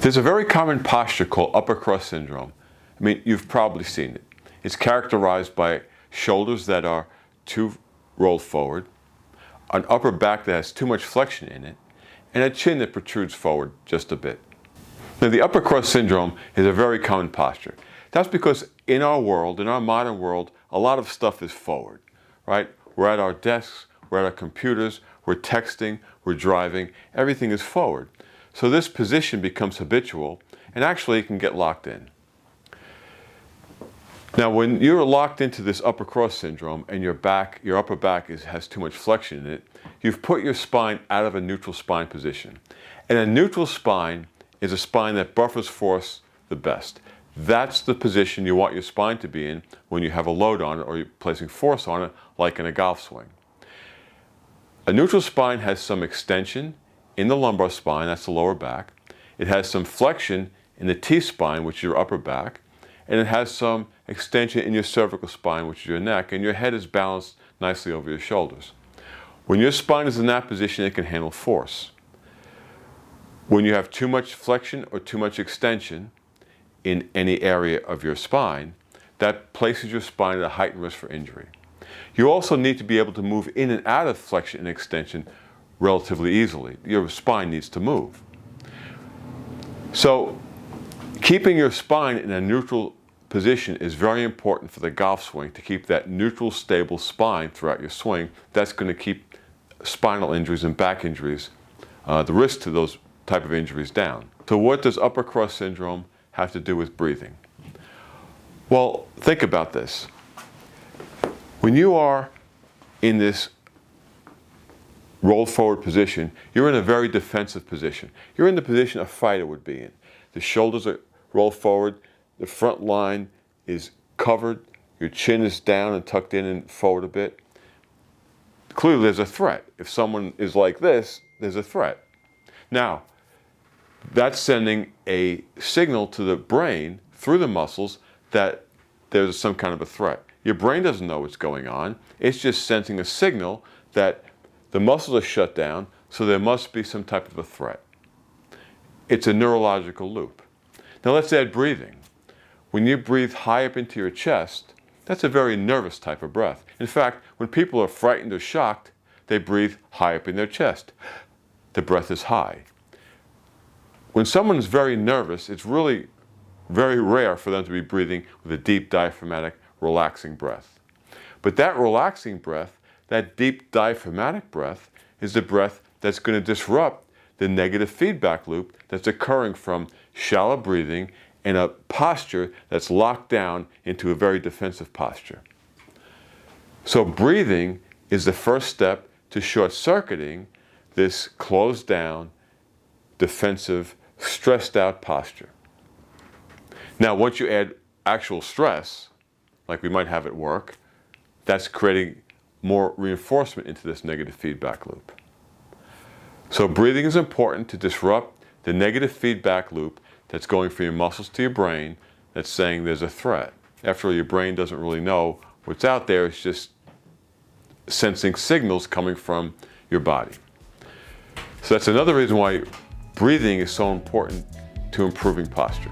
There's a very common posture called upper cross syndrome. I mean, you've probably seen it. It's characterized by shoulders that are too rolled forward, an upper back that has too much flexion in it, and a chin that protrudes forward just a bit. Now, the upper cross syndrome is a very common posture. That's because in our world, in our modern world, a lot of stuff is forward, right? We're at our desks, we're at our computers, we're texting, we're driving, everything is forward. So this position becomes habitual, and actually it can get locked in. Now, when you're locked into this upper cross syndrome and your upper back has too much flexion in it, you've put your spine out of a neutral spine position. And a neutral spine is a spine that buffers force the best. That's the position you want your spine to be in when you have a load on it or you're placing force on it, like in a golf swing. A neutral spine has some extension in the lumbar spine, that's the lower back. It has some flexion in the T-spine, which is your upper back. And it has some extension in your cervical spine, which is your neck, and your head is balanced nicely over your shoulders. When your spine is in that position, it can handle force. When you have too much flexion or too much extension in any area of your spine, that places your spine at a heightened risk for injury. You also need to be able to move in and out of flexion and extension relatively easily. Your spine needs to move. So, keeping your spine in a neutral position is very important for the golf swing, to keep that neutral, stable spine throughout your swing. That's going to keep spinal injuries and back injuries, the risk to those type of injuries down. So what does upper cross syndrome have to do with breathing? Well, think about this. When you are in this rolled forward position, you're in a very defensive position. You're in the position a fighter would be in. The shoulders are rolled forward, the front line is covered, your chin is down and tucked in and forward a bit. Clearly there's a threat. If someone is like this, there's a threat. Now, that's sending a signal to the brain through the muscles that there's some kind of a threat. Your brain doesn't know what's going on. It's just sensing a signal that the muscles are shut down, so there must be some type of a threat. It's a neurological loop. Now let's add breathing. When you breathe high up into your chest, that's a very nervous type of breath. In fact, when people are frightened or shocked, they breathe high up in their chest. The breath is high. When someone is very nervous, it's really very rare for them to be breathing with a deep diaphragmatic, relaxing breath. But that relaxing breath, that deep diaphragmatic breath, is the breath that's going to disrupt the negative feedback loop that's occurring from shallow breathing and a posture that's locked down into a very defensive posture. So breathing is the first step to short-circuiting this closed down, defensive, stressed out posture. Now, once you add actual stress, like we might have at work, that's creating more reinforcement into this negative feedback loop. So breathing is important to disrupt the negative feedback loop that's going from your muscles to your brain that's saying there's a threat. After all, your brain doesn't really know what's out there. It's just sensing signals coming from your body. So that's another reason why breathing is so important to improving posture.